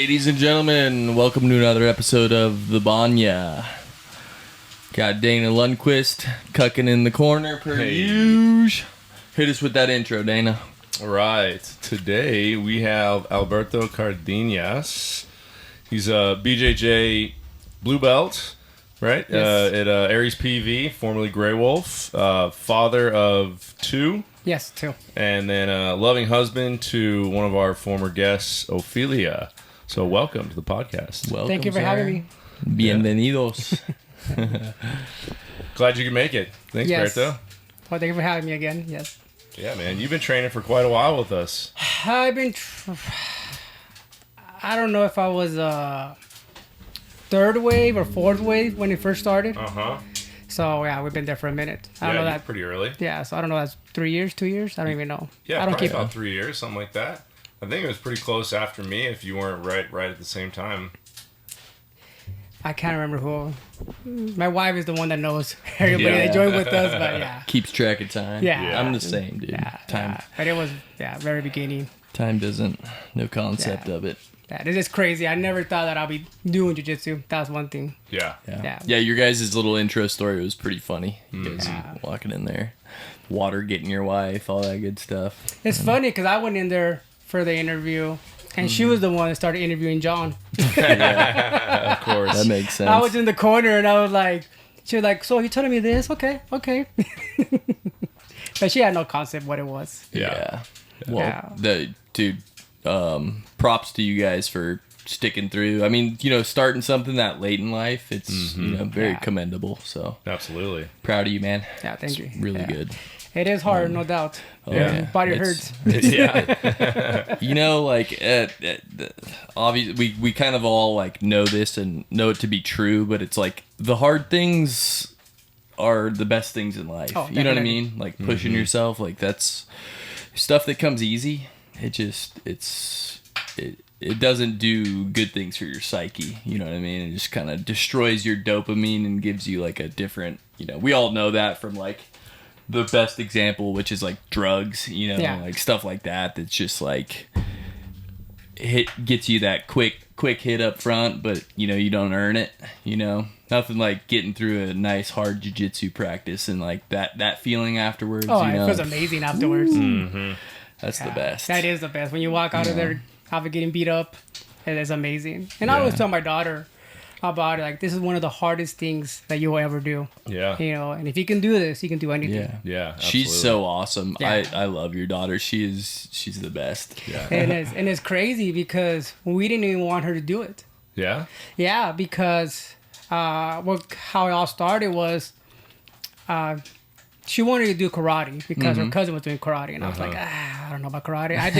Ladies and gentlemen, welcome to another episode of The Banya. Got Dana Lundquist cucking in the corner per usual. Hit us with that intro, Dana. All right. Today we have Alberto Cardenas. He's a BJJ Blue Belt, right? Yes. At Ares PV, formerly Grey Wolf. Father of two. Yes, two. And then a loving husband to one of our former guests, Ofelia. So welcome to the podcast. Welcome, Thank you for having me. Bienvenidos. Glad you could make it. Thanks, Yes. Berto. Well, thank you for having me again. Yes. Yeah, man. You've been training for quite a while with us. I don't know if I was third wave or fourth wave when it first started. Uh-huh. So, yeah, we've been there for a minute. I don't know that. Pretty early. Yeah, so I don't know that's 3 years, 2 years. I don't even know. Yeah, I don't probably keep about 3 years, something like that. I think it was pretty close after me if you weren't right at the same time. I can't remember who. My wife is the one that knows everybody that joined with us, but yeah. Keeps track of time. Yeah. I'm the same, dude. Yeah, Time. yeah. But it was, very beginning. Time doesn't. No concept of it. Yeah, this is crazy. I never thought that I'd be doing jiu-jitsu. That's one thing. Yeah. Yeah, your guys' little intro story was pretty funny. You guys walking in there, water getting your wife, all that good stuff. It's funny because I went in there for the interview, and she was the one that started interviewing John. Of course. That makes sense. I was in the corner, and I was like, she was like, so you telling me this? Okay. But she had no concept what it was. Yeah. Well, props to you guys for sticking through. I mean, starting something that late in life, it's very commendable. So Absolutely. proud of you, man. Yeah, thank you. Really good. It is hard, no doubt. Yeah. Body hurts. Yeah. Obviously, we kind of all know this and know it to be true, but it's like the hard things are the best things in life. Oh, you know what I definitely. mean? Like pushing yourself, that's stuff that comes easy. It doesn't do good things for your psyche. You know what I mean? It just kind of destroys your dopamine and gives you a different. We all know that from the best example, which is drugs. Stuff like that. That's just gets you that quick hit up front, but you don't earn it. Nothing like getting through a nice hard jiu-jitsu practice and that feeling afterwards. Oh, it feels amazing afterwards. That's the best. That is the best. When you walk out of there after getting beat up, it is amazing. And I always tell my daughter about it, this is one of the hardest things that you will ever do. Yeah. And if you can do this, you can do anything. Yeah. Absolutely. She's so awesome. Yeah. I love your daughter. she's the best. Yeah. And it's crazy because we didn't even want her to do it. Yeah. Yeah, because how it all started was she wanted to do karate because her cousin was doing karate, and I was like, I don't know about karate. I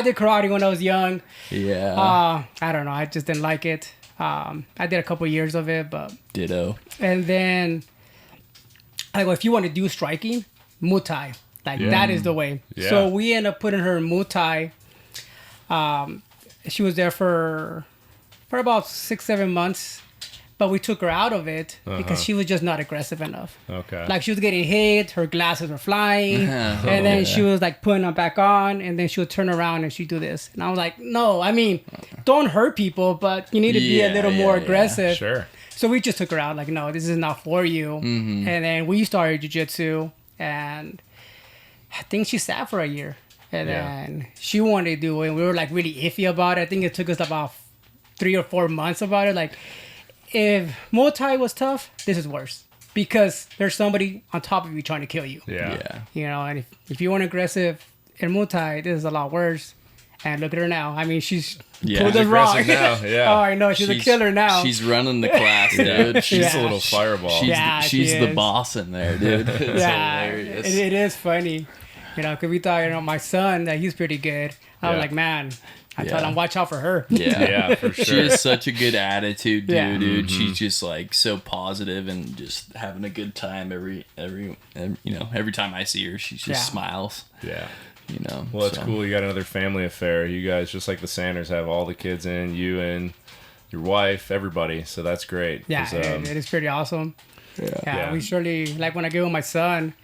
did karate when I was young. Yeah. I don't know. I just didn't like it. I did a couple years of it, but Ditto. and then if you want to do striking, Muay Thai, that is the way. Yeah. So we ended up putting her in Muay Thai. She was there for about 6-7 months. But we took her out of it because she was just not aggressive enough. Okay. She was getting hit, her glasses were flying, and then she was putting them back on, and then she would turn around and she'd do this. And I was like, no, I mean, don't hurt people, but you need to be a little more aggressive. Sure. So we just took her out, no, this is not for you. And then we started jiu-jitsu, and I think she sat for a year. And then she wanted to do it, and we were really iffy about it. I think it took us about 3 or 4 months about it. If Muay Thai was tough, this is worse because there's somebody on top of you trying to kill you. Yeah. And if you weren't aggressive in Muay Thai, this is a lot worse. And look at her now. I mean, she's pulled us wrong. Now. Yeah. Oh, I know. She's a killer now. She's running the class, dude. She's a little fireball. She's she the is. boss in there, dude. It's hilarious. It is funny. Because we thought, my son, that he's pretty good. I was like, man, I told him, watch out for her. Yeah, for sure. She has such a good attitude, dude. Yeah. Dude, she's just so positive and just having a good time every time I see her. She just smiles. Yeah. Well, that's cool. You got another family affair. You guys, just like the Sanders, have all the kids in, you and your wife, everybody. So that's great. Yeah, it is pretty awesome. Yeah. We surely, when I go with my son,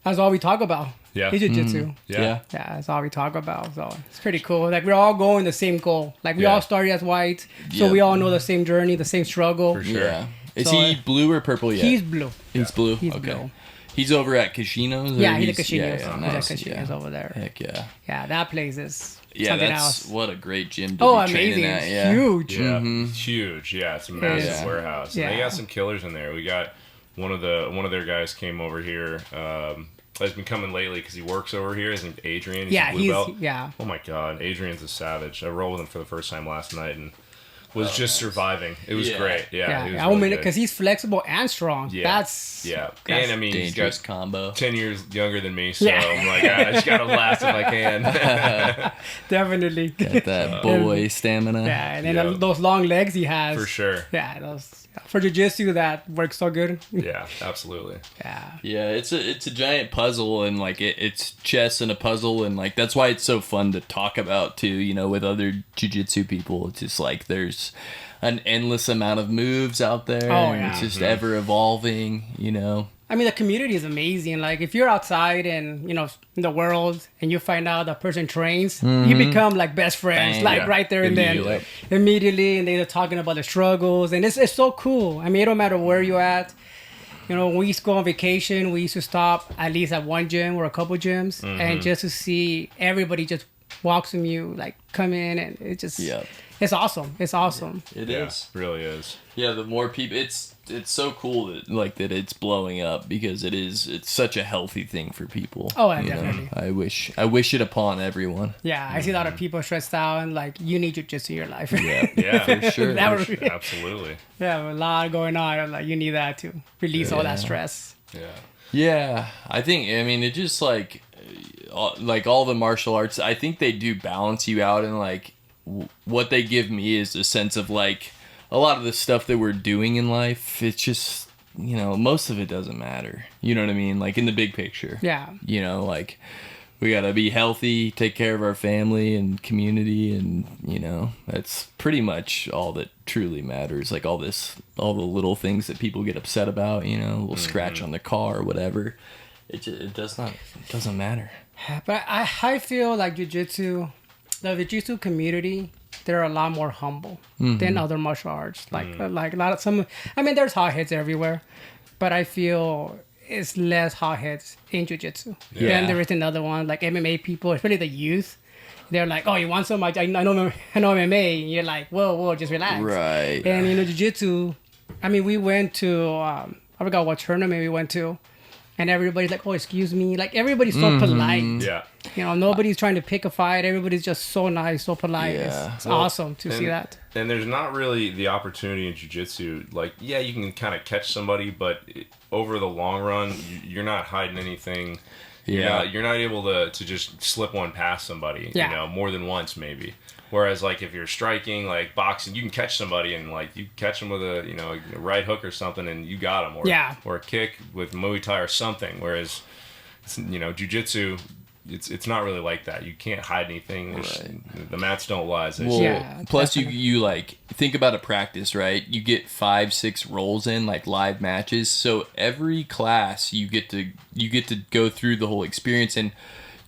that's all we talk about. Yeah. Is jiu-jitsu. Yeah. Yeah, that's all we talk about. So it's pretty cool. Like we're all going the same goal. Like we Yeah. all started as whites, so Yep. we all know the same journey, the same struggle. For sure. Yeah. Is So, he blue or purple yet? He's blue. He's blue. He's okay. blue. He's over at Casinos. Yeah, he's at Casinos. Yeah, He's nice. at Casinos over there. Heck yeah. Yeah, that place is Yeah, something that's else. what a great gym to Oh, be training amazing! at. It's Yeah. huge. Yeah, Mm-hmm. it's huge. Yeah, it's a massive Yeah. warehouse. And they Yeah. got some killers in there. We got one of their guys came over here. Has been coming lately because he works over here. His name's Adrian. He's Yeah, a blue belt. yeah. Oh my god, Adrian's a savage. I rolled with him for the first time last night and was just surviving. It was Yeah. great. Yeah, he was I really mean, good. because he's flexible and strong. Yeah. That's And I mean, he's Dangerous got combo. 10 years younger than me, so Yeah. I'm like, I just gotta last if I can. definitely. Got that boy stamina. Yeah, and then Yeah. those long legs he has. For sure. Yeah, those for jiu-jitsu that works so good. Yeah, absolutely. Yeah. Yeah, it's a giant puzzle, and like it's chess and a puzzle, and like that's why it's so fun to talk about too. You know, with other jiu-jitsu people, it's just like there's an endless amount of moves out there. Oh, and yeah. it's just ever evolving. You know. I mean, the community is amazing. Like, if you're outside and, in the world and you find out that person trains, you become, like, best friends, Bang. like, Yeah. right there and then. Immediately. Immediately, and they're talking about the struggles. And it's so cool. I mean, it don't matter where you're at. When we used to go on vacation, we used to stop at least at one gym or a couple gyms. And just to see everybody just walks from you, like, come in. And it just, Yeah. it's awesome. It's awesome. It Yeah, is. really is. Yeah, the more people, it's so cool that it's blowing up because it's such a healthy thing for people. Oh, yeah, you know? definitely. I wish it upon everyone. Yeah, I see a lot of people stressed out and, like, you need jiu-jitsu in your life. Yeah, For sure. That for would sure. be- Absolutely. Yeah, a lot going on. I'm like, you need that to release all Yeah. that stress. Yeah. Yeah, I mean, it just like all the martial arts, I think they do balance you out, and like what they give me is a sense of like a lot of the stuff that we're doing in life, it's just, most of it doesn't matter. You know what I mean? Like in the big picture. Yeah. Like we gotta be healthy, take care of our family and community, and that's pretty much all that truly matters. Like all the little things that people get upset about, a little scratch on the car or whatever. It doesn't matter. But I feel like the jiu-jitsu community, they're a lot more humble than other martial arts. Like a lot of there's hotheads everywhere, but I feel it's less hotheads in jiu-jitsu Yeah. than there is in other ones. Like MMA people, especially the youth, they're like, oh, you want some? I know MMA. And you're like, whoa, just relax. Right. And jiu-jitsu, I mean, we went to I forgot what tournament we went to. And everybody's like, oh, excuse me. Like, everybody's so polite. Yeah. Nobody's trying to pick a fight. Everybody's just so nice, so polite. Yeah. It's awesome to see that. And there's not really the opportunity in jiu-jitsu. Like, yeah, you can kind of catch somebody, but over the long run, you're not hiding anything. Yeah. You're not able to just slip one past somebody, Yeah. more than once maybe. Whereas, like, if you're striking, like, boxing, you can catch somebody and, like, you catch them with a right hook or something and you got them. Or, Yeah. or a kick with Muay Thai or something. Whereas, jiu-jitsu, it's not really like that. You can't hide anything. The mats don't lie, as they Well, say. Yeah, plus you like think about a practice, right? You get 5-6 rolls in, like live matches. So every class you get to go through the whole experience, and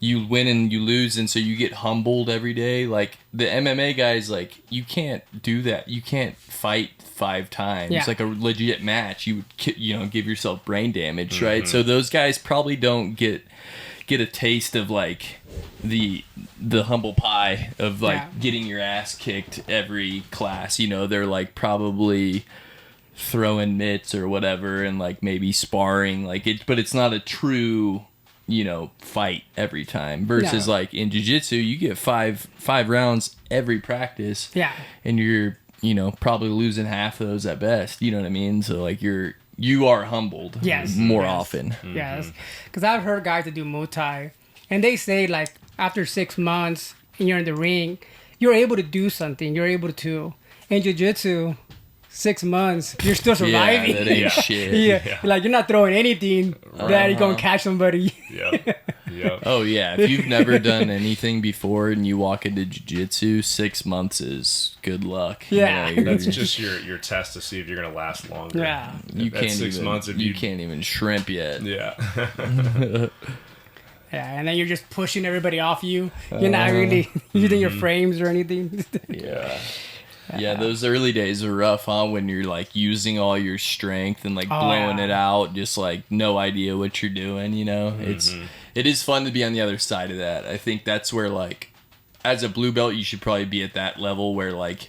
you win and you lose, and so you get humbled every day. Like the MMA guys, like you can't do that. You can't fight 5 times. Yeah. Like a legit match, you would give yourself brain damage, right? So those guys probably don't get a taste of like the humble pie of like getting your ass kicked every class. They're like probably throwing mitts or whatever, and like maybe sparring, like it, but it's not a true fight every time. Versus No. like in jiu-jitsu, you get five rounds every practice. Yeah. And you're probably losing half of those at best. You know what I mean? So like you are humbled more often. Yes. Because I've heard guys that do Muay Thai, and they say, like, after 6 months and you're in the ring, you're able to do something. You're able to. In jiu-jitsu, 6 months, you're still surviving. Yeah, that ain't shit. Yeah. Like, you're not throwing anything that you're going to catch somebody. Yeah. Yep. Oh yeah, if you've never done anything before and you walk into jiu-jitsu, 6 months is good luck. Yeah. You know, That's just your test to see if you're gonna last longer. Yeah. you At can't 6 even, months, if you can't even shrimp yet. Yeah. Yeah, and then you're just pushing everybody off you. You're not really using your frames or anything. Yeah. Yeah, those early days are rough, huh? When you're like using all your strength and like blowing it out, just like no idea what you're doing, you know? It is fun to be on the other side of that. I think that's where like as a blue belt you should probably be at that level where like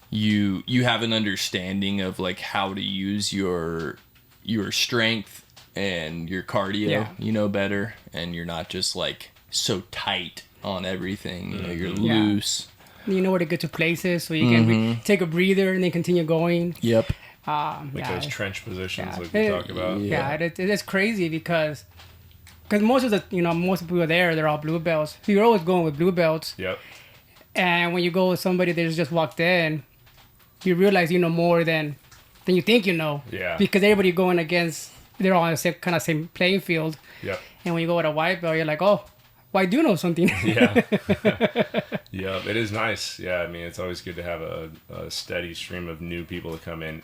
you have an understanding of like how to use your strength and your cardio, you know, better, and you're not just like so tight on everything, you know, you're loose. You know where to get to places so you can take a breather and then continue going. Yep. Those trench positions like we talk about. Yeah, it is crazy because most of the most people there, they're all blue belts. So you're always going with blue belts. Yep. And when you go with somebody that's just walked in, you realize you know more than you think you know. Yeah. Because everybody going against, they're all on the same playing field. Yep. And when you go with a white belt, you're like, oh, well, I do know something. Yeah. Yeah, it is nice. Yeah, I mean, it's always good to have a steady stream of new people to come in.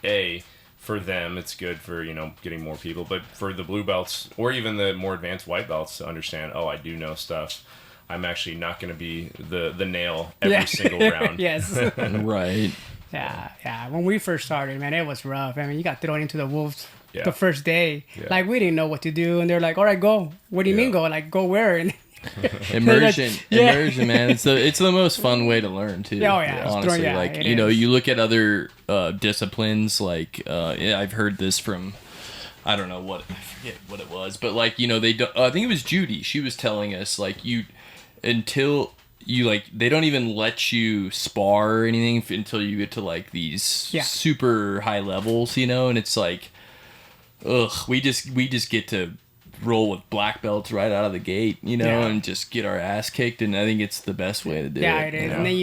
For them, it's good for, getting more people. But for the blue belts, or even the more advanced white belts, to understand, oh, I do know stuff. I'm actually not going to be the nail every single round. Yes. Right. Yeah. When we first started, man, it was rough. I mean, you got thrown into the wolves the first day. Yeah. Like, we didn't know what to do. And they're like, all right, go. What do you mean go? Like, go where? And Immersion, man. It's the most fun way to learn too. Oh yeah, honestly, like you look at other disciplines. Like I've heard this from, I don't know I forget what it was, but like they don't. I think it was Judy. She was telling us like until you like they don't even let you spar or anything until you get to like these super high levels, and it's like, we just get to roll with black belts right out of the gate, and just get our ass kicked, and I think it's the best way to do it. Yeah, it is. And then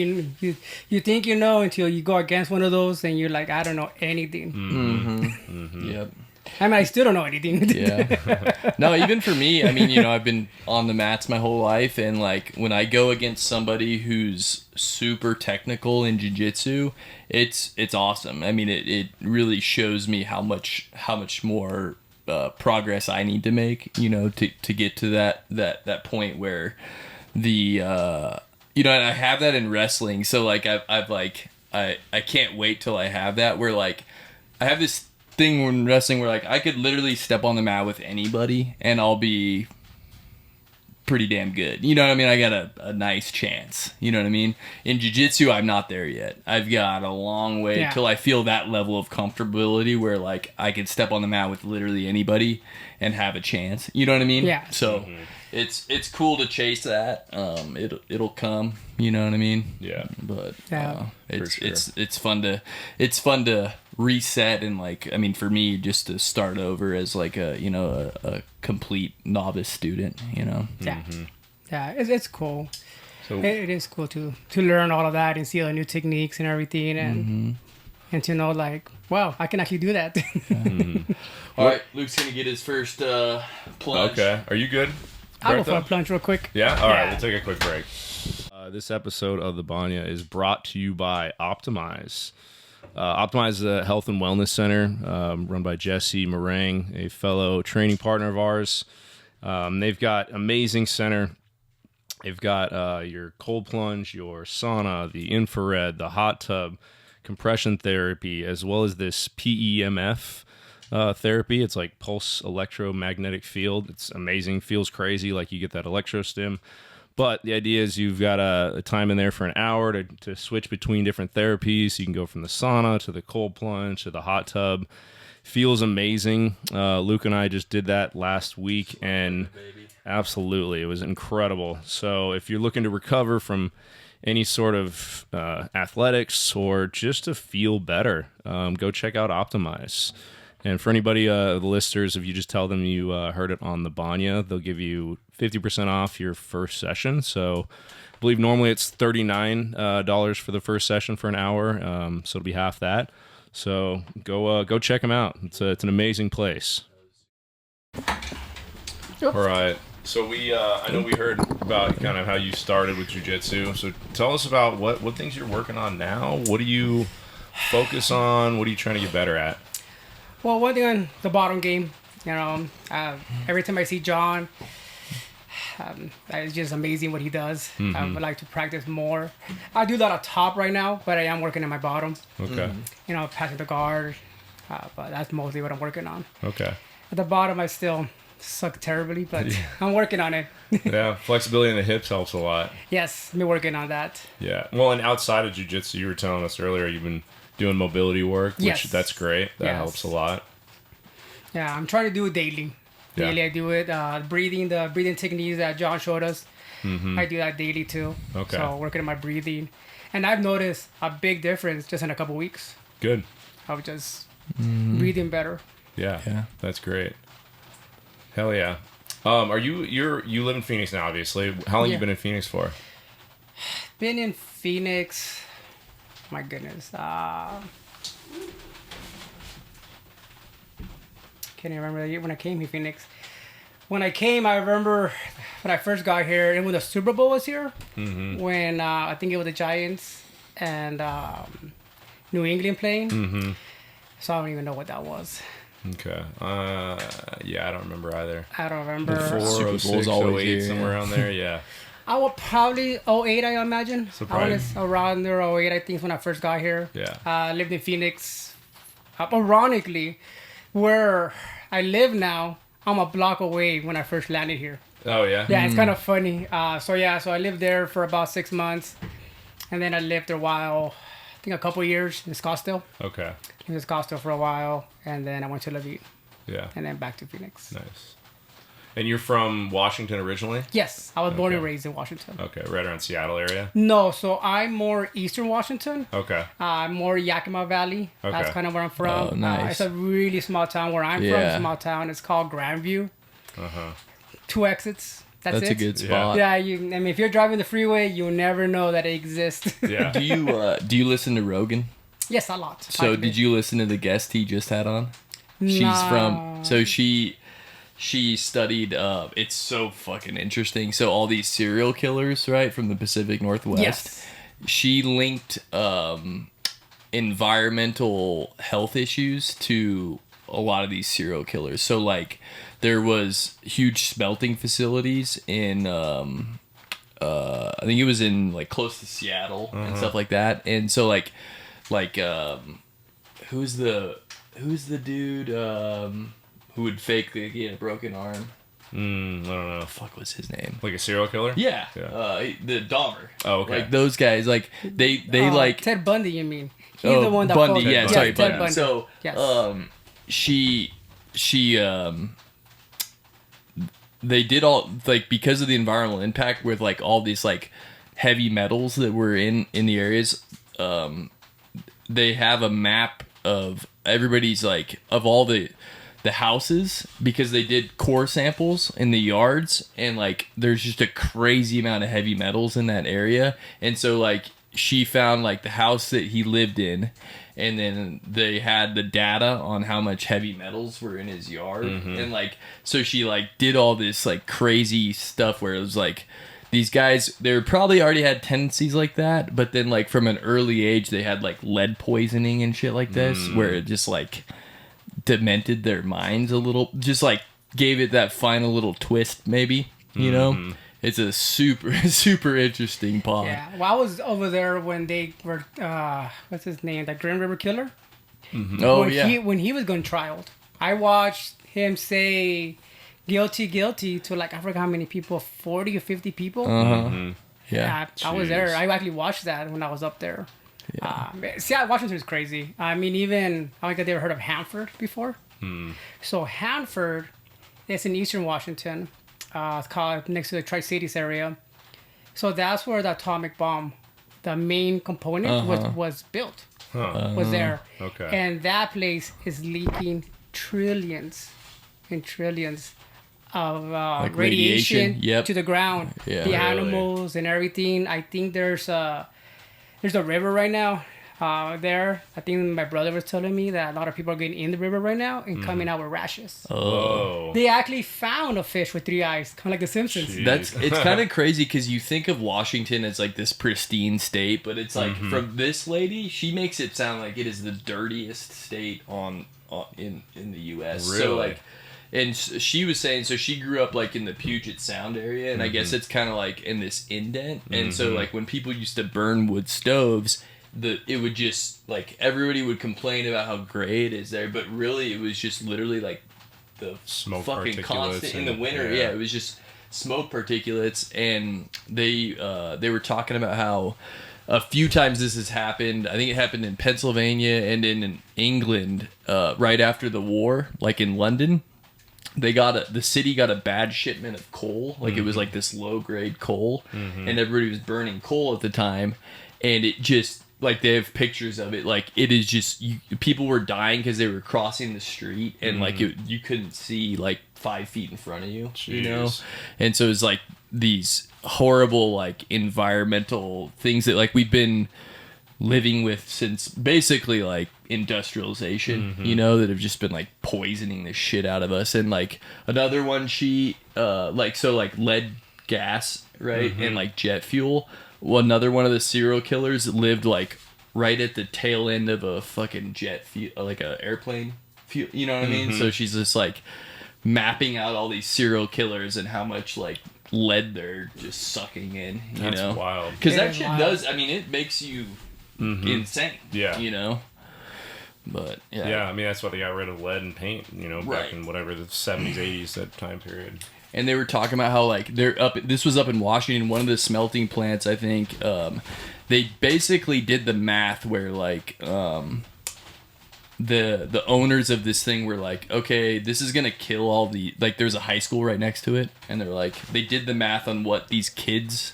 you think you know until you go against one of those, and you're like, I don't know anything. Yep. I mean, I still don't know anything. Yeah. No, even for me, I mean, I've been on the mats my whole life, and like when I go against somebody who's super technical in jiu-jitsu, it's awesome. I mean, it really shows me how much more progress I need to make, to get to that point where and I have that in wrestling. So like I can't wait till I have that where like I have this thing when wrestling where like I could literally step on the mat with anybody and I'll be pretty damn good. You know what I mean? I got a nice chance. You know what I mean? In jiu-jitsu, I'm not there yet. I've got a long way till I feel that level of comfortability where like I could step on the mat with literally anybody and have a chance. You know what I mean? Yeah. So it's cool to chase that. It'll come. You know what I mean? Yeah. But sure. it's fun to reset and like I mean for me just to start over as like a complete novice student. Yeah, it's cool. So it is cool to learn all of that and see all the new techniques and everything and to know like, wow, I can actually do that. All right, Luke's gonna get his first plunge. Okay, are you good? I'll go for a plunge real quick. Yeah? All right, we'll take a quick break. This episode of the Banya is brought to you by Optimize. Optimize is a health and wellness center run by Jesse Meringue, a fellow training partner of ours. They've got amazing center. They've got your cold plunge, your sauna, the infrared, the hot tub, compression therapy, as well as this PEMF therapy. It's like pulse electromagnetic field. It's amazing. Feels crazy, like you get that electro stim. But the idea is you've got a time in there for an hour to switch between different therapies. You can go from the sauna to the cold plunge to the hot tub. Feels amazing. Luke and I just did that last week, and absolutely, it was incredible. So if you're looking to recover from any sort of athletics or just to feel better, go check out Optimize. And for anybody, the listeners, if you just tell them you heard it on the Banya, they'll give you 50% off your first session. So I believe normally it's $39 for the first session for an hour. So it'll be half that. So go check them out. It's an amazing place. Yep. All right. So I know we heard about kind of how you started with jiu-jitsu. So tell us about what things you're working on now. What do you focus on? What are you trying to get better at? Well, one thing on the bottom game, every time I see John, it's just amazing what he does. I would like to practice more. I do a lot of top right now, but I am working on my bottom. Okay. Passing the guard, but that's mostly what I'm working on. Okay. At the bottom, I still suck terribly, but I'm working on it. Yeah, flexibility in the hips helps a lot. Yes, I'm working on that. Yeah. Well, and outside of jiu-jitsu, you were telling us earlier you've been doing mobility work, which that's great. That helps a lot. Yeah, I'm trying to do it daily. Yeah. Daily, I do it. The breathing techniques that John showed us, I do that daily too. Okay. So working on my breathing, and I've noticed a big difference just in a couple weeks. Good. Of just breathing better. Yeah. That's great. Hell yeah. Are you live in Phoenix now, obviously. How long you been in Phoenix for? Been in Phoenix, my goodness. Can't even remember the year when I came to Phoenix. When I came, I remember when I first got here, and when the Super Bowl was here, when I think it was the Giants and New England playing. So I don't even know what that was. Okay. Yeah, I don't remember either. I don't remember. Before 06, 08, somewhere around there, yeah. I would probably 08, I imagine. So I was around there 08, I think, when I first got here. Yeah. I lived in Phoenix. Ironically, where I live now, I'm a block away when I first landed here. Oh, yeah? Yeah, it's kind of funny. So I lived there for about 6 months. And then I lived there a while, I think a couple years in Scottsdale. Okay. In Scottsdale for a while. And then I went to Levite. Yeah. And then back to Phoenix. Nice. And you're from Washington originally? Yes, I was born and raised in Washington. Okay, right around Seattle area? No, so I'm more Eastern Washington. Okay. More Yakima Valley. Okay. That's kind of where I'm from. Oh, nice. It's a really small town where I'm from. Small town. It's called Grandview. 2 exits. That's it. a good spot. Yeah, if you're driving the freeway, you'll never know that it exists. Yeah. Do you listen to Rogan? Yes, a lot. So did you listen to the guest he just had on? She's from she studied it's so fucking interesting. So all these serial killers, right, from the Pacific Northwest. Yes. She linked environmental health issues to a lot of these serial killers. So like there was huge smelting facilities in I think it was in like close to Seattle and stuff like that. And so like who's the dude who would fake that he had a broken arm? I don't know. The fuck was his name? Like a serial killer? Yeah. The Dahmer. Oh, okay. Like those guys, like they like Ted Bundy, you mean? He's the one that Bundy. fought- Yeah, Yes, sorry, Ted Bundy. So Yes. she they did all like because of the environmental impact with like all these like heavy metals that were in the areas. They have a map of everybody's like of all the houses because they did core samples in the yards and like there's just a crazy amount of heavy metals in that area. And so like she found like the house that he lived in and then they had the data on how much heavy metals were in his yard. And like so she like did all this like crazy stuff where it was like these guys, they probably already had tendencies like that, but then like from an early age they had like lead poisoning and shit like this where it just like demented their minds a little, just like gave it that final little twist maybe, you know. It's a super interesting pod. Yeah, well, I was over there when they were what's his name, that Green River Killer. Oh When he was going trial, I watched him say guilty to like I forgot how many people, 40 or 50 people. Yeah, I was there. I actually watched that when I was up there. Washington is crazy. I mean, even I don't think I've ever heard of Hanford before. So Hanford is in eastern Washington. It's called next to the Tri-Cities area. So that's where the atomic bomb, the main component, was built. Was there. Okay. And that place is leaking trillions and trillions of Like radiation Yep. to the ground. Yeah. The Really? animals and everything. I think there's a river right now. there. I think my brother was telling me that a lot of people are getting in the river right now and coming out with rashes. Oh. They actually found a fish with 3 eyes, kind of like the Simpsons. Jeez. It's kind of crazy because you think of Washington as like this pristine state, but it's like from this lady, she makes it sound like it is the dirtiest state in the U.S. Really? So like, and she was saying, so she grew up like in the Puget Sound area, and I guess it's kind of like in this indent, and so like when people used to burn wood stoves, it would just like everybody would complain about how gray it is there, but really it was just literally like the Smoke fucking particulates constant in the and- winter. yeah. Yeah, it was just smoke particulates, and they were talking about how a few times this has happened. I think it happened in Pennsylvania and in England right after the war, like in London. The city got a bad shipment of coal, like it was like this low grade coal, and everybody was burning coal at the time, and it just like they have pictures of it, like it is just people were dying because they were crossing the street and like you couldn't see like 5 feet in front of you, you know, and so it's like these horrible like environmental things that like we've been living with since basically like industrialization, you know, that have just been like poisoning the shit out of us. And like another one, she like lead gas, right, and like jet fuel. Well, another one of the serial killers lived like right at the tail end of a fucking jet fuel, like a airplane fuel, you know what I mean? So she's just like mapping out all these serial killers and how much like lead they're just sucking in, you That's know? wild. Because It that is shit wild. does, I mean, it makes you insane, Yeah. you know? But yeah. Yeah, I mean, that's why they got rid of lead and paint, you know, back Right. in whatever the 70s, 80s, that time period. And they were talking about how like this was up in Washington, one of the smelting plants, I think. They basically did the math where like the owners of this thing were like, okay, this is gonna kill all the, like there's a high school right next to it, and they're like, they did the math on what these kids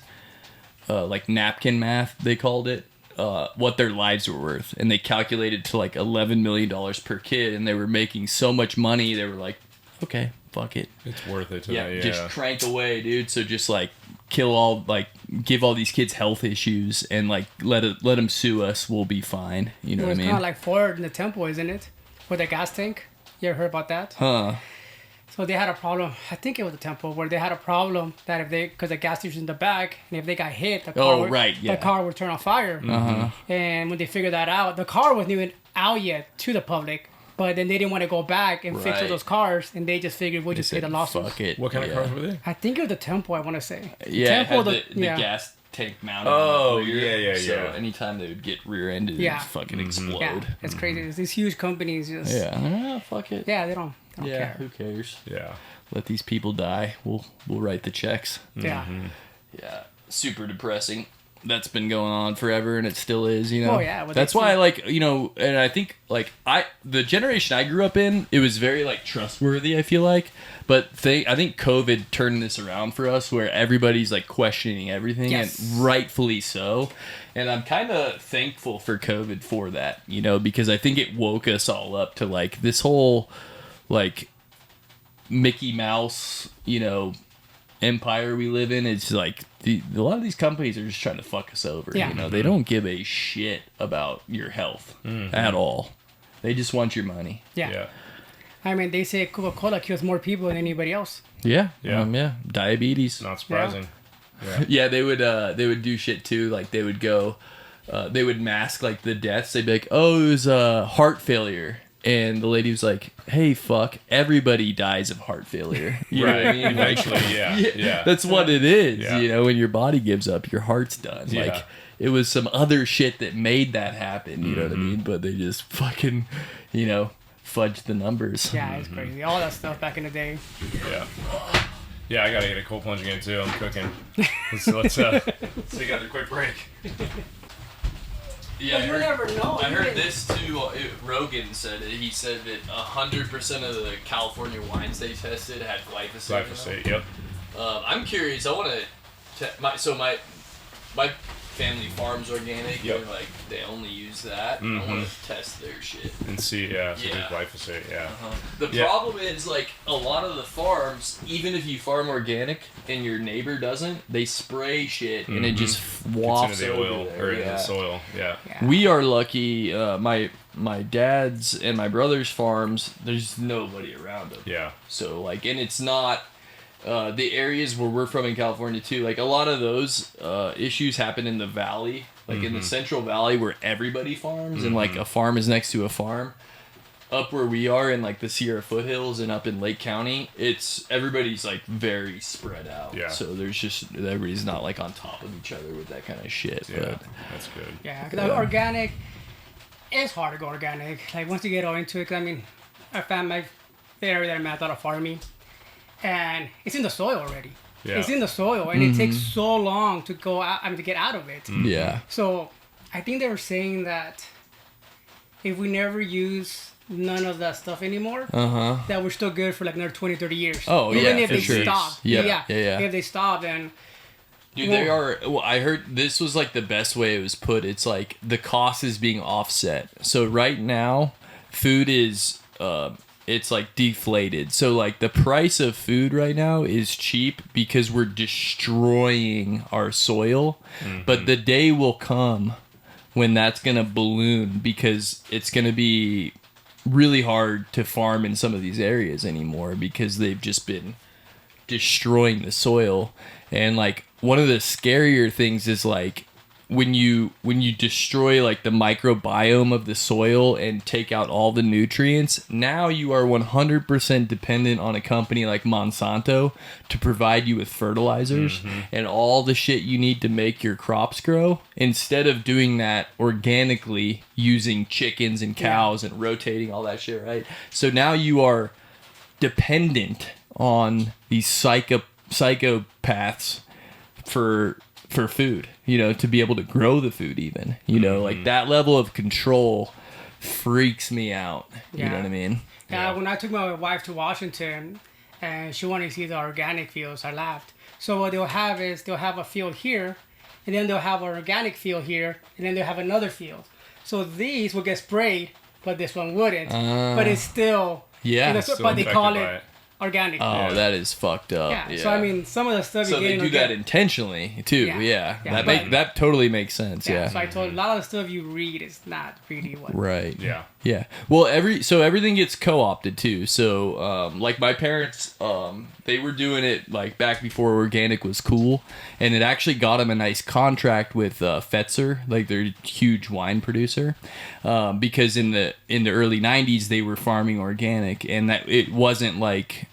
like napkin math they called it, what their lives were worth, and they calculated to like $11 million per kid, and they were making so much money, they were like, okay, fuck it. It's worth it to Yeah, that, yeah. just crank away, dude. So just like kill all, like give all these kids health issues and like let them sue us. We'll be fine. You know what I It's mean? kind of like Ford in the Temple, isn't it? With the gas tank. You ever heard about that? Huh? So they had a problem. I think it was the Temple where they had a problem that because the gas station's in the back, and if they got hit, the car the car would turn on fire. And when they figured that out, the car wasn't even out yet to the public. But then they didn't want to go back and fix all Right. those cars, and they just figured we'll just pay the losses. Fuck it. What kind of cars were they? I think it was the Temple, I want to say. Yeah, it Temple, had the gas tank mounted. Oh, on the rear, yeah, So yeah. anytime they would get rear-ended, Yeah. it'd fucking explode. Yeah, it's crazy. It's these huge companies just... Yeah, fuck it. Yeah, they don't Yeah, care. who cares? Yeah. Let these people die. We'll write the checks. Yeah. Yeah, super depressing. That's been going on forever, and it still is. You know. Oh, yeah, well, that's that's- why, like, you know, and I think, like, the generation I grew up in, it was very like trustworthy. I feel like, but I think COVID turned this around for us, where everybody's like questioning everything, Yes. and rightfully so. And I'm kind of thankful for COVID for that, you know, because I think it woke us all up to like this whole, like, Mickey Mouse, you know, empire we live in. It's like a lot of these companies are just trying to fuck us over. Yeah. You know, they don't give a shit about your health at all. They just want your money. Yeah. Yeah. I mean, they say Coca-Cola kills more people than anybody else. Yeah, Yeah. yeah. Diabetes. Not surprising. Yeah. Yeah, they would do shit too. Like they would go, they would mask like the deaths. They'd be like, "Oh, it was heart failure," and the lady was like, "Hey, fuck, everybody dies of heart failure." You know what I Right. mean? Like, Eventually, yeah. Yeah. That's what it is. Yeah. You know, when your body gives up, your heart's done. Yeah. Like it was some other shit that made that happen. You know what I mean? But they just fucking, you know, fudged the numbers. Yeah, it's crazy. All that stuff back in the day. Yeah. Yeah, I gotta get a cold plunge again too. I'm cooking. Let's take a quick break. Yeah, You never know. I heard this too. Rogan said it. He said that 100% of the California wines they tested had glyphosate. in them. Glyphosate, yep. I'm curious. I want to. My Family Farms Organic. Yep. They're like, they only use that. I want to test their shit. And see, so glyphosate, The problem is, like, a lot of the farms, even if you farm organic and your neighbor doesn't, they spray shit and it just wafts into the oil over there. or into the soil. Yeah. We are lucky. My dad's and my brother's farms, there's nobody around them. Yeah. So, like, and it's not the areas where we're from in California too. Like, a lot of those issues happen in the valley, like in the Central Valley where everybody farms and like a farm is next to a farm. Up where we are in like the Sierra foothills and up in Lake County, everybody's like very spread out. Yeah. So everybody's not like on top of each other with that kind of shit. Yeah, But that's good. Yeah, because organic, it's hard to go organic. Like, once you get all into it, 'cause I mean, I found the area that I'm at, a lot of farming, and it's in the soil already. Yeah. It's in the soil, and it takes so long to go out, to get out of it. yeah. So I think they were saying that if we never use none of that stuff anymore, that we're still good for like another 20, 30 years. Oh, yeah, Even if for they sure. stop. Yeah. If they stop, then... Dude, they are. Well, I heard this was like the best way it was put. It's like the cost is being offset. So right now, food is it's like deflated. So like the price of food right now is cheap because we're destroying our soil. But the day will come when that's gonna balloon because it's gonna be really hard to farm in some of these areas anymore because they've just been destroying the soil. And like one of the scarier things is like when you destroy like the microbiome of the soil and take out all the nutrients, now you are 100% dependent on a company like Monsanto to provide you with fertilizers and all the shit you need to make your crops grow, instead of doing that organically using chickens and cows and rotating all that shit, right? So now you are dependent on these psychopaths for food, to be able to grow the food even, like that level of control freaks me out. You know what I mean? Yeah, when I took my wife to Washington and she wanted to see the organic fields, I laughed. So what they'll have is they'll have a field here, and then they'll have an organic field here, and then they'll have another field. So these will get sprayed, but this one wouldn't. But it's still... Yeah. But they call it organic. Oh, that is fucked up. Yeah. So I mean, some of the stuff so they do that intentionally too. Yeah. That totally makes sense. Yeah. So I told a lot of the stuff you read is not really what. Right. Yeah. Yeah. Well, everything gets co-opted too. So like my parents, they were doing it like back before organic was cool, and it actually got them a nice contract with Fetzer, like their huge wine producer, because in the early 90s they were farming organic, and that it wasn't like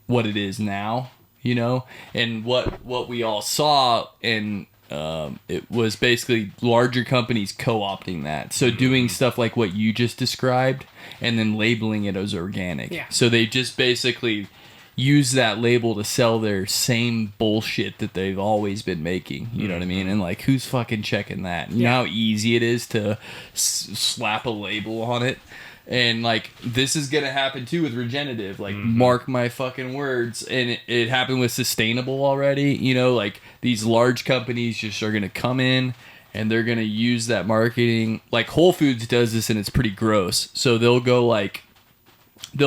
what it is now, and what we all saw, and it was basically larger companies co-opting that, so doing stuff like what you just described and then labeling it as organic. So they just basically use that label to sell their same bullshit that they've always been making, you know what I mean? And like, who's fucking checking that? You know how easy it is to slap a label on it? And like, this is gonna happen too with regenerative. Like, mark my fucking words. And it happened with sustainable already. Like these large companies just are gonna come in and they're gonna use that marketing. Like Whole Foods does this, and it's pretty gross. So they'll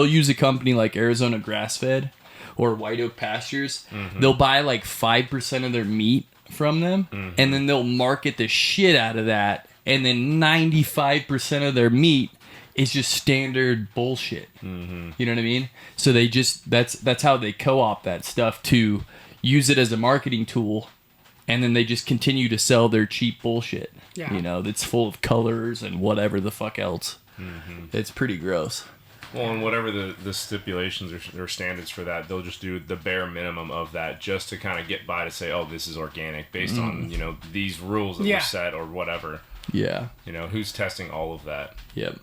use a company like Arizona Grass Fed or White Oak Pastures. They'll buy like 5% of their meat from them, and then they'll market the shit out of that. And then 95% of their meat is just standard bullshit. You know what I mean? So they just that's how they co-opt that stuff to use it as a marketing tool, and then they just continue to sell their cheap bullshit. That's full of colors and whatever the fuck else. It's pretty gross. Well, and whatever the stipulations or standards for that, they'll just do the bare minimum of that just to kind of get by to say, oh, this is organic based on these rules that were set or whatever. Yeah. Who's testing all of that? Yep.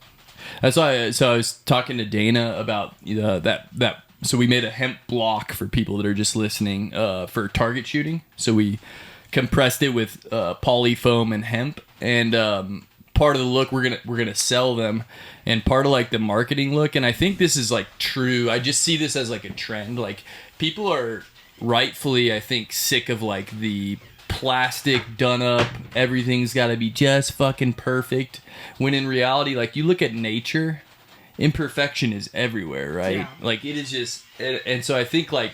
That's why. So I was talking to Dana about that. So we made a hemp block for people that are just listening for target shooting. So we compressed it with polyfoam and hemp, and part of the look we're gonna sell them, and part of like the marketing look. And I think this is like true. I just see this as like a trend. Like people are rightfully, I think, sick of like the plastic done up. Everything's got to be just fucking perfect. When in reality, like, you look at nature, imperfection is everywhere, right? Yeah. Like, it is just, and so I think like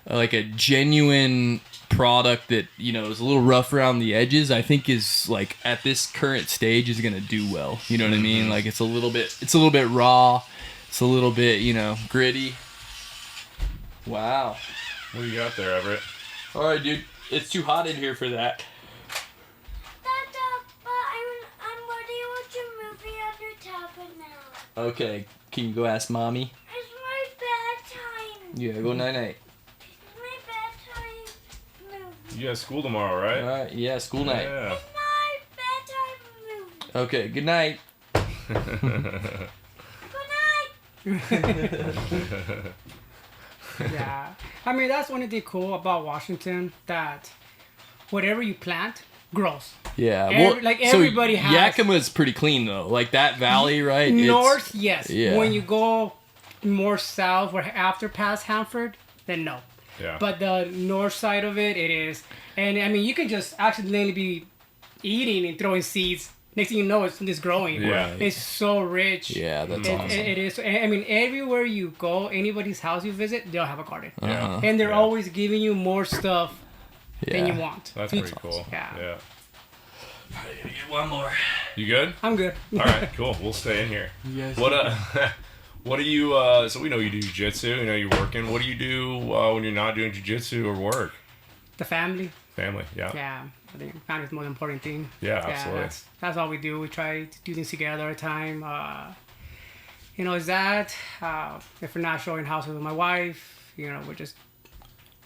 a genuine product that, you know, is a little rough around the edges, I think is like at this current stage is gonna do well. You know what I mean? Like, it's a little bit raw, it's a little bit, you know, gritty. Wow. What do you got there, Everett? All right, dude. It's too hot in here for that. I'm ready to watch a movie on your tablet now. Okay, can you go ask mommy? It's my bedtime. Yeah, go night-night. It's my bedtime movie. You got school tomorrow, right? All right, yeah, school night. Yeah. It's my bedtime movie. Okay, good night. Good night. Yeah. I mean, that's one thing cool about Washington, that whatever you plant grows. Yeah, Everybody has. Yakima's pretty clean though. Like that valley, right? North, yes. Yeah. When you go more south, where after past Hanford, then no. Yeah. But the north side of it is. And I mean, you can just accidentally be eating and throwing seeds. Next thing you know, it's just growing. Yeah. It's so rich. Yeah, that's awesome. It is. I mean, everywhere you go, anybody's house you visit, they'll have a garden. Yeah. And they're Yeah. always giving you more stuff than you want. That's pretty cool. Yeah. Yeah. I gotta get one more. You good? I'm good. All right, cool. We'll stay in here. Yes. What do you, so we know you do jiu-jitsu, you know you're working. What do you do when you're not doing jiu-jitsu or work? The family. Family, yeah. Yeah. I think family is the most important thing. Yeah, absolutely. That's all we do. We try to do things together at a time. You know, is that if we're not showing houses with my wife, you know, we're just,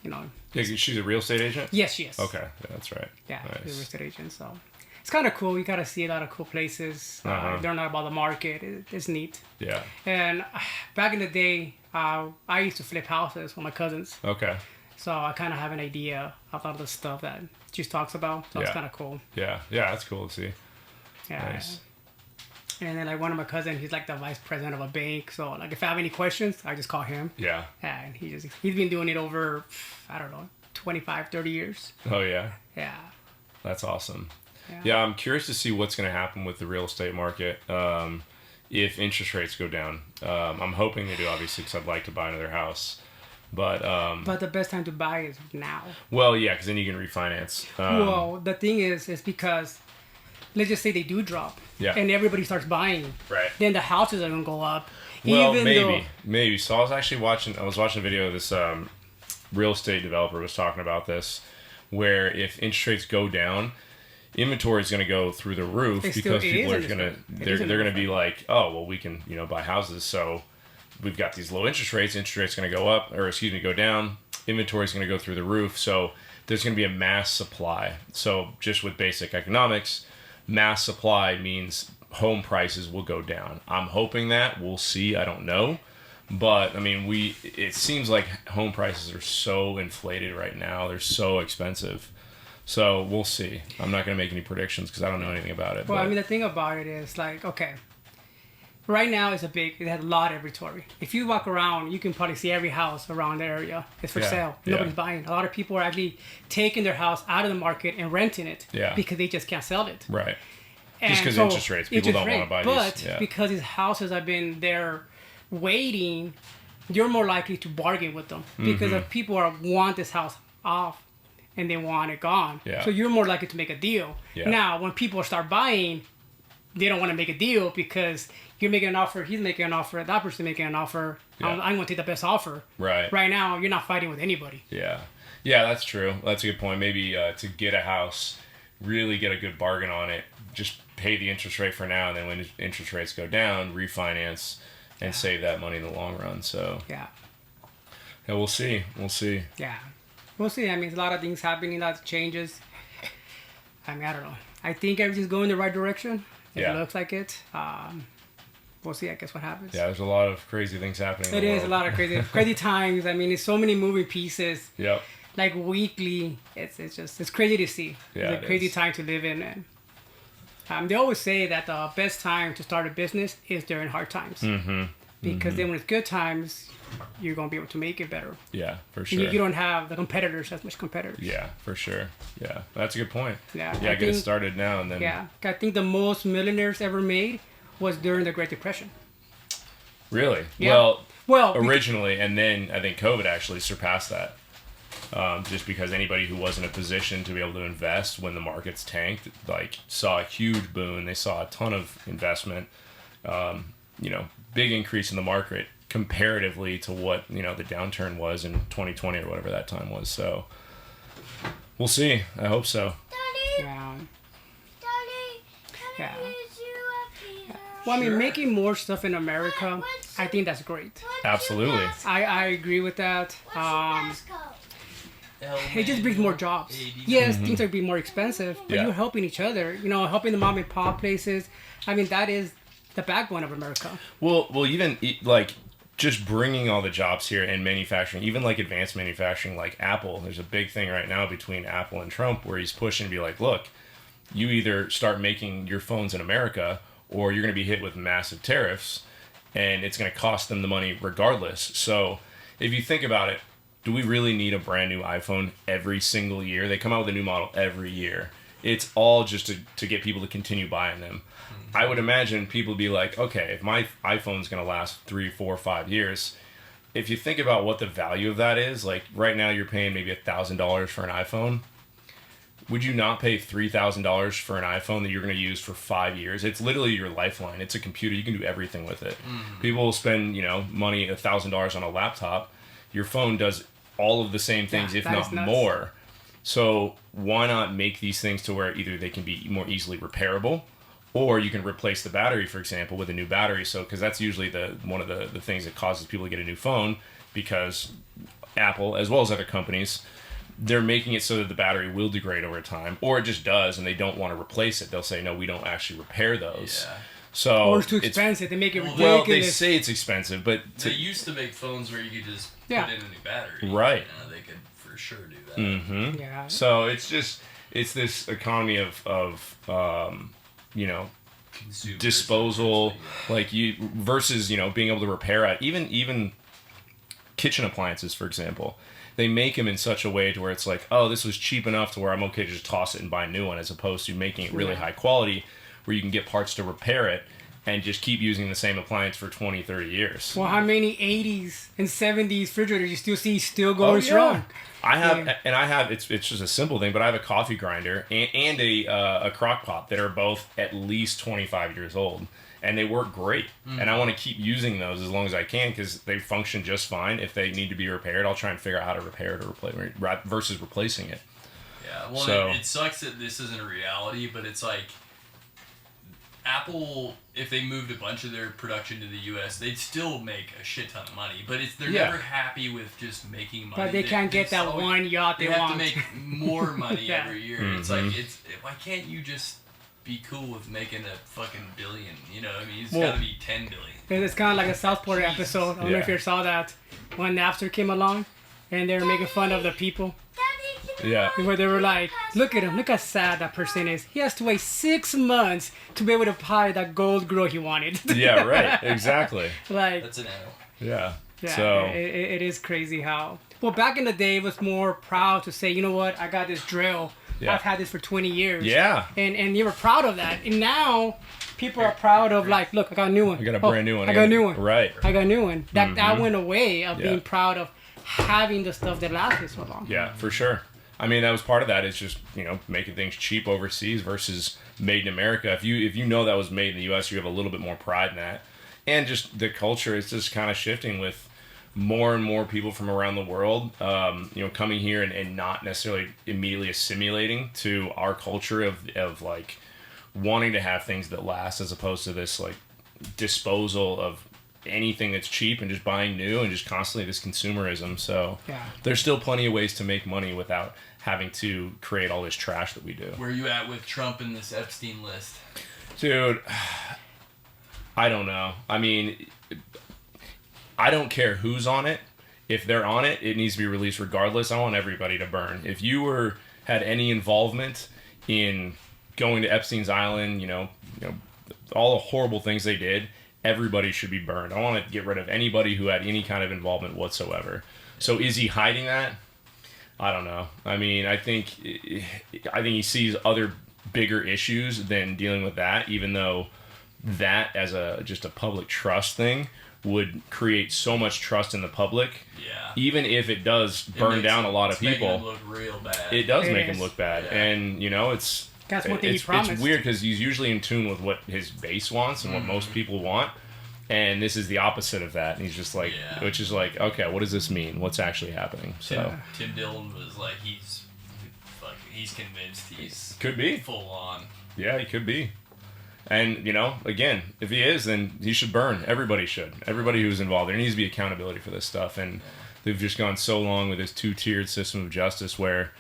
you know. Yeah, she's a real estate agent? Yes, she is. Okay, yeah, that's right. Yeah, Nice. she's a real estate agent. So it's kind of cool. You got to see a lot of cool places. They're not about the market. It's neat. Yeah. And back in the day, I used to flip houses with my cousins. Okay. So I kind of have an idea of all the stuff that she talks about. So it's Yeah. kind of cool. Yeah, yeah, that's cool to see. Yeah. Nice. And then like one of my cousins, he's like the vice president of a bank. So like if I have any questions, I just call him. Yeah. And he's been doing it over, I don't know, 25, 30 years. Oh, yeah. Yeah. That's awesome. Yeah. Yeah, I'm curious to see what's going to happen with the real estate market if interest rates go down. I'm hoping they do, obviously, because I'd like to buy another house. But the best time to buy is now. well, yeah, because then you can refinance. Well, the thing is because let's just say they do drop. Yeah. And everybody starts buying. Right. Then the houses are going to go up. Well, even maybe. So I was actually watching a video of this real estate developer was talking about this, where if interest rates go down, inventory is going to go through the roof because people are going to they're going to be like, oh, well, we can buy houses, so we've got these low interest rates. Interest rates going to go up, or excuse me, go down. Inventory is going to go through the roof, so there's going to be a mass supply. So just with basic economics, mass supply means home prices will go down. I'm hoping that. We'll see. I don't know. But, I mean, it seems like home prices are so inflated right now. They're so expensive. So, we'll see. I'm not going to make any predictions because I don't know anything about it. Well, but, I mean, the thing about it is, like, okay, right now it has a lot of inventory. If you walk around, you can probably see every house around the area. It's for sale. Nobody's buying. A lot of people are actually taking their house out of the market and renting it because they just can't sell it. Right. And Just because interest rates. People don't want to buy but these. Yeah. because these houses have been there waiting, you're more likely to bargain with them. Because if people want this house off and they want it gone. Yeah. So you're more likely to make a deal. Yeah. Now, when people start buying, they don't want to make a deal because you're making an offer, he's making an offer, that person's making an offer. Yeah. I'm going to take the best offer. Right. Right now, you're not fighting with anybody. Yeah. Yeah, that's true. That's a good point. Maybe to get a house, really get a good bargain on it, just pay the interest rate for now, and then when interest rates go down, refinance and save that money in the long run. So Yeah. We'll see. Yeah. We'll see. I mean, there's a lot of things happening, lots of changes. I mean, I don't know. I think everything's going the right direction. It looks like it. We'll see, I guess, what happens. Yeah, there's a lot of crazy things happening. It is a lot of crazy times. I mean, it's so many moving pieces. Yep. Like weekly, it's crazy to see. Yeah, it's a crazy time to live in. And they always say that the best time to start a business is during hard times. because then when it's good times, you're going to be able to make it better. Yeah, for sure. You don't have the competitors, as much competitors. Yeah, for sure. Yeah, that's a good point. Yeah, I get it started now and then. Yeah, I think the most millionaires ever made was during the Great Depression. Really? Yeah. Well, originally, and then I think COVID actually surpassed that. Just because anybody who was in a position to be able to invest when the markets tanked, like, saw a huge boon. They saw a ton of investment, big increase in the market comparatively to what, the downturn was in 2020 or whatever that time was. So we'll see. I hope so. Daddy, yeah. Daddy, can I use you a pizza? Well, I mean, making more stuff in America, I think that's great. Absolutely. I agree with that. What's your passcode? It just brings more jobs. Yes, things are being more expensive, but you're helping each other. Helping the mom and pop places. I mean, that is the backbone of America. Well, even like just bringing all the jobs here and manufacturing, even like advanced manufacturing, like Apple. There's a big thing right now between Apple and Trump where he's pushing to be like, look, you either start making your phones in America or you're going to be hit with massive tariffs, and it's going to cost them the money regardless. So if you think about it, do we really need a brand new iPhone every single year? They come out with a new model every year. It's all just to get people to continue buying them. I would imagine people would be like, okay, if my iPhone's going to last 3, 4, 5 years, if you think about what the value of that is, like right now you're paying maybe $1,000 for an iPhone. Would you not pay $3,000 for an iPhone that you're going to use for 5 years? It's literally your lifeline. It's a computer. You can do everything with it. People will spend, money, $1,000 on a laptop. Your phone does all of the same things, if not more. So why not make these things to where either they can be more easily repairable, or you can replace the battery, for example, with a new battery. So, because that's usually one of the things that causes people to get a new phone, because Apple, as well as other companies, they're making it so that the battery will degrade over time, or it just does, and they don't want to replace it. They'll say, no, we don't actually repair those. Yeah. So or it's too expensive. They make it ridiculous. Well, they say it's expensive, but they used to make phones where you could just put in a new battery. Right. They could for sure do that. Mm-hmm. Yeah. So it's this economy of disposal, like you versus being able to repair it. Even kitchen appliances, for example, they make them in such a way to where it's like, oh, this was cheap enough to where I'm okay to just toss it and buy a new one, as opposed to making it really high quality, where you can get parts to repair it and just keep using the same appliance for 20, 30 years. Well, how many 80s and 70s refrigerators you still see still going strong? It's just a simple thing, but I have a coffee grinder and a crock pot that are both at least 25 years old, and they work great. And I want to keep using those as long as I can because they function just fine. If they need to be repaired, I'll try and figure out how to repair it or replace versus replacing it. Yeah, well, it sucks that this isn't a reality, but it's like Apple, if they moved a bunch of their production to the U.S., they'd still make a shit ton of money. But they're never happy with just making money. But they can't get that one yacht they want. They have to make more money every year. Mm-hmm. It's like, why can't you just be cool with making a fucking billion? You know what I mean? It's got to be 10 billion. It's kind of like a Southport episode. I don't know if you saw that. When Napster came along, and they were making fun of the people. Yeah. Where they were like, look at him, look how sad that person is. He has to wait 6 months to be able to buy that gold girl he wanted. Yeah, right. Exactly. Like, that's an L. Yeah. Yeah, so it is crazy how. Well, back in the day, it was more proud to say, you know what, I got this drill. Yeah. I've had this for 20 years. Yeah. And you were proud of that. And now people are proud of like, look, I got a new one. I got a brand new one. I got a new one. Right. I got a new one. That went away of being proud of having the stuff that lasted so long. Yeah, for sure. I mean, that was part of that. Is just making things cheap overseas versus made in America. If you know that was made in the U.S., you have a little bit more pride in that, and just the culture is just kind of shifting with more and more people from around the world, coming here and not necessarily immediately assimilating to our culture of like wanting to have things that last, as opposed to this like disposal of anything that's cheap and just buying new and just constantly this consumerism. So there's still plenty of ways to make money without having to create all this trash that we do. Where are you at with Trump in this Epstein list? Dude, I don't know. I mean, I don't care who's on it. If they're on it, it needs to be released regardless. I want everybody to burn. If you had any involvement in going to Epstein's Island, all the horrible things they did, everybody should be burned. I want to get rid of anybody who had any kind of involvement whatsoever. So is he hiding that? I don't know. I mean, I think he sees other bigger issues than dealing with that, even though that as just a public trust thing would create so much trust in the public. Yeah. Even if it does burn down a lot of people, making him look real bad. it does make him look bad. Yeah. And that's one thing he promised. It's weird because he's usually in tune with what his base wants and what most people want. And this is the opposite of that. And he's just like, which is like, okay, what does this mean? What's actually happening? So Tim Dillon was like, he's convinced he's could be full on. Yeah, he could be. And, again, if he is, then he should burn. Everybody should. Everybody who's involved. There needs to be accountability for this stuff. And they've just gone so long with this two-tiered system of justice where,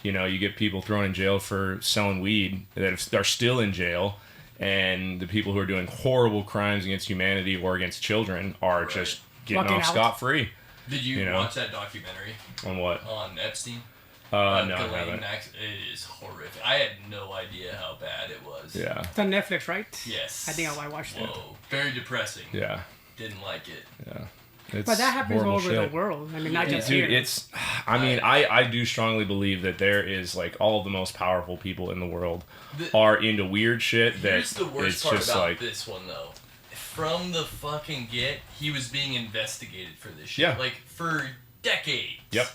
you get people thrown in jail for selling weed that are still in jail. And the people who are doing horrible crimes against humanity or against children are just getting off scot-free. Did you watch that documentary? On what? On Epstein? No, I haven't. It is horrific. I had no idea how bad it was. Yeah. It's on Netflix, right? Yes. I think I watched it. Whoa. Very depressing. Yeah. Didn't like it. Yeah. But that happens all over the world. I mean, not just here. Dude, I do strongly believe that there is, like, all of the most powerful people in the world are into weird shit. Here's the worst part just about like, this one, though. From the fucking get, he was being investigated for this shit. Yeah. Like, for decades. Yep.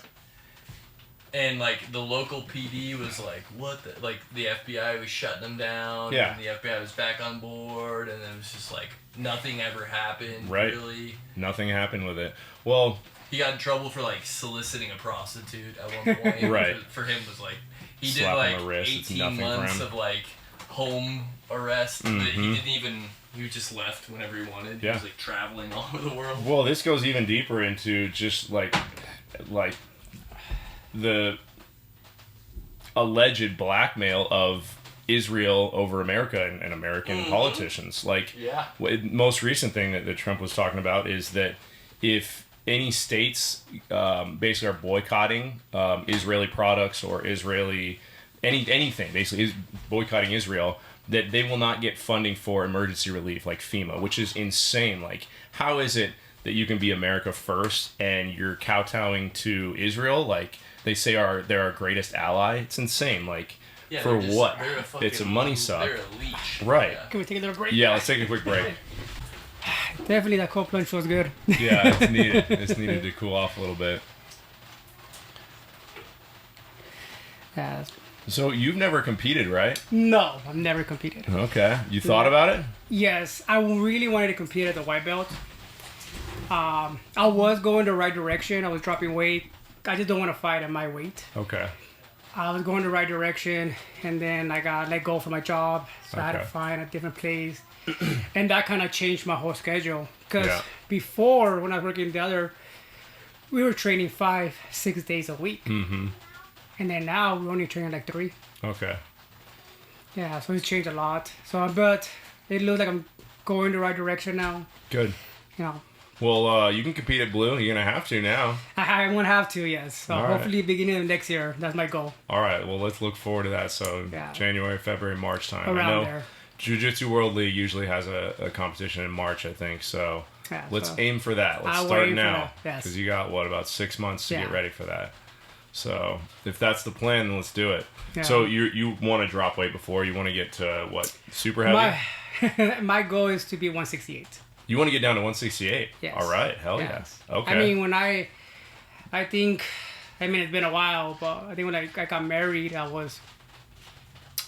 And, like, the local PD was like, what the... Like, the FBI was shutting them down. Yeah. And the FBI was back on board. And then it was just like, nothing ever happened, right. really. Nothing happened with it. Well... He got in trouble for, like, soliciting a prostitute at one point. Right. For him was, like... He Slap did, like, 18 months of, like, home arrest. Mm-hmm. That he didn't even... He just left whenever he wanted. He was, like, traveling all over the world. Well, this goes even deeper into just, like the alleged blackmail of Israel over America and American politicians. Like, most recent thing that Trump was talking about is that if any states basically are boycotting Israeli products or Israeli anything, basically is boycotting Israel, that they will not get funding for emergency relief like FEMA, which is insane. Like, how is it that you can be America first and you're kowtowing to Israel? Like, they say they're our greatest ally. It's insane. Like, for what? It's a money suck. They're a leech. Right. Yeah. Can we take a little break? Yeah, let's take a quick break. Definitely that cold plunge was good. Yeah, it's needed. It's needed to cool off a little bit. Yeah. So you've never competed, right? No, I've never competed. Okay. You thought about it? Yes, I really wanted to compete at the white belt. I was going the right direction. I was dropping weight. I just don't want to fight at my weight. Okay. I was going the right direction, and then I got let go from my job, so I had to find a different place. And that kind of changed my whole schedule. Because before, when I was working we were training 5-6 days a week. Mm-hmm. And then now we're only training like 3. Okay. Yeah, so it's changed a lot. So, but it looks like I'm going the right direction now. Good. You know. Well, you can compete at Blue. You're going to have to now. I'm going to have to, yes. So All hopefully beginning of next year, that's my goal. All right. Well, let's look forward to that. So January, February, March time. Around I know there. Jiu-Jitsu World League usually has a competition in March, I think. So let's aim for that. Let's start now. Because you got, about 6 months to get ready for that. So if that's the plan, then let's do it. Yeah. So you want to drop weight before? You want to get to, what, super heavy? My goal is to be 168. You want to get down to 168? Yes. All right. Hell yes. Okay. I mean, when I think, it's been a while, but I think when I got married, I was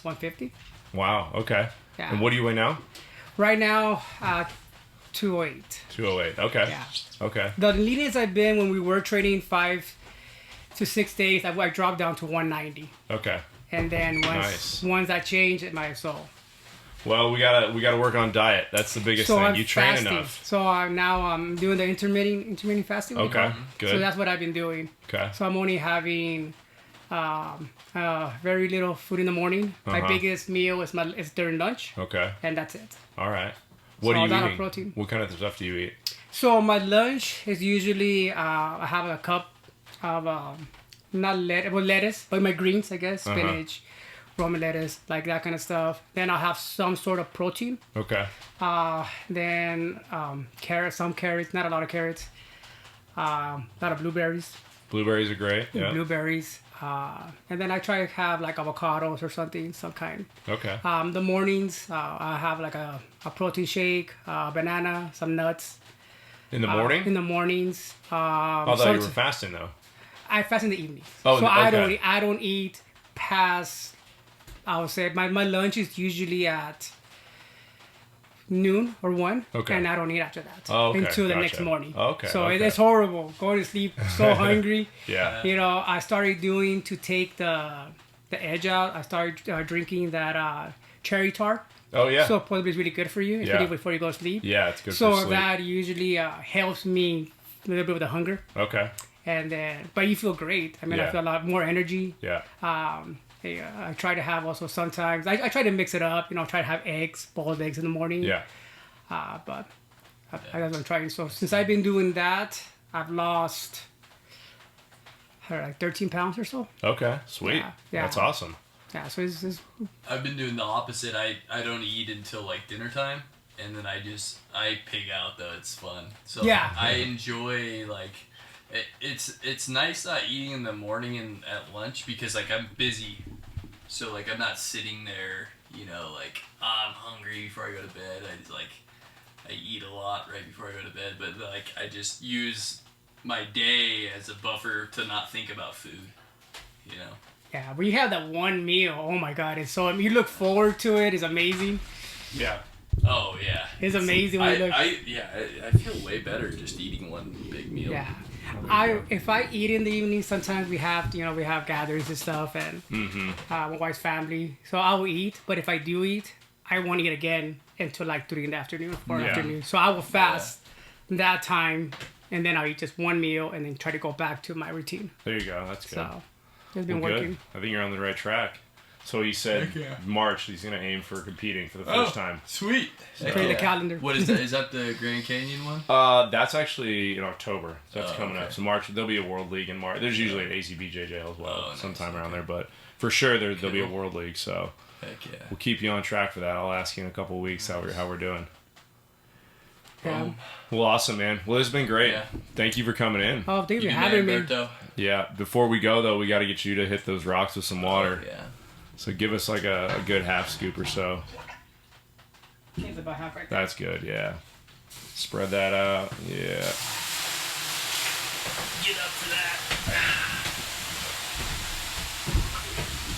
150. Wow. Okay. Yeah. And what do you weigh now? Right now, 208. 208. Okay. Yeah. Okay. The leanest I've been when we were training 5 to 6 days, I dropped down to 190. Okay. And then once I changed it, my soul. Well, we gotta work on diet. That's the biggest thing. You train fasting. enough. So now I'm doing the intermittent fasting. Okay, good. So that's what I've been doing. Okay. So I'm only having very little food in the morning. My biggest meal is during lunch. Okay. And that's it. All right. What are you eating? Protein. What kind of stuff do you eat? So my lunch is usually I have a cup of not lettuce, but my greens, I guess, spinach, Roman lettuce, like that kind of stuff. Then I'll have some sort of protein. Okay. Then carrots, some carrots, not a lot of carrots. A lot of blueberries. Blueberries are great. Yeah. Blueberries. And then I try to have like avocados or something, some kind. Okay. The mornings, I have like a protein shake, banana, some nuts. In the morning? In the mornings. I thought you were fasting though. I fast in the evening. Oh, so okay. I don't eat past. I would say my lunch is usually at noon or 1. Okay. And I don't eat after that Okay. until the Gotcha. next morning. Okay. So Okay. it's horrible. Going to sleep so hungry. Yeah. You know, I started doing to take the edge out. I started drinking that cherry tart. Oh yeah. So probably it's really good for you, especially before you go to sleep. Yeah, it's good so for sleep. that usually helps me a little bit with the hunger. Okay. And then, but you feel great. I mean, Yeah. I feel a lot more energy. Yeah. I try to have also sometimes, I try to mix it up, you know, try to have eggs, boiled eggs in the morning. Yeah. But I'm trying. So since I've been doing that, I've lost, I don't know, like 13 pounds or so. Okay. Sweet. Yeah. That's awesome. Yeah, so it's I've been doing the opposite. I don't eat until like dinner time, and then I pig out though. It's fun. So Yeah. I enjoy like it's nice not eating in the morning and at lunch because like I'm busy, so like I'm not sitting there. You know, like I'm hungry before I go to bed. I eat a lot right before I go to bed, but like I just use my day as a buffer to not think about food. You know. yeah. When you have that one meal, oh my God, it's so, you look forward to it. It's amazing. Yeah. Oh yeah. It's amazing when you look. I feel way better just eating one big meal. Yeah. If I eat in the evening, sometimes we have gatherings and stuff, and my wife's family. So I will eat, but if I do eat, I won't eat again until like 3 in the afternoon, 4 in the afternoon. So I will fast that time, and then I'll eat just one meal, and then try to go back to my routine. There you go. That's good. So it's been Well, working. good. I think you're on the right track. So he said March he's gonna aim for competing for the first time. Sweet. Put in the calendar. What is that? Is that the Grand Canyon one? That's actually in October. So that's coming okay. up. So March there'll be a World League in March. There's usually an ACBJJ as well, Oh, nice. sometime around there. But for sure there'll be a World League. So Heck yeah. we'll keep you on track for that. I'll ask you in a couple of weeks how we're doing. Yeah. Well, awesome, man. Well, this has been great. Yeah. Thank you for coming in. Oh, thank you You for having me. Berto? Yeah. Before we go though, we got to get you to hit those rocks with some water. Oh, yeah. So give us like a good half scoop or so. It's about half right there. That's good, yeah. Spread that out, yeah. Get up for that.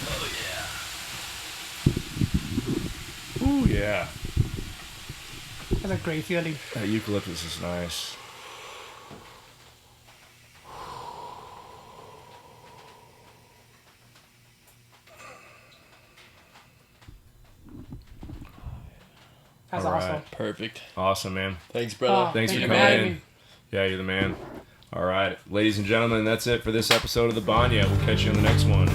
Oh yeah. Ooh, yeah. That's a great feeling. That eucalyptus is nice. That's All awesome. right. Perfect. Awesome, man. Thanks, brother. Thanks Thank for you coming having in. me. Yeah, you're the man. All right, ladies and gentlemen, that's it for this episode of the Banya. We'll catch you on the next one.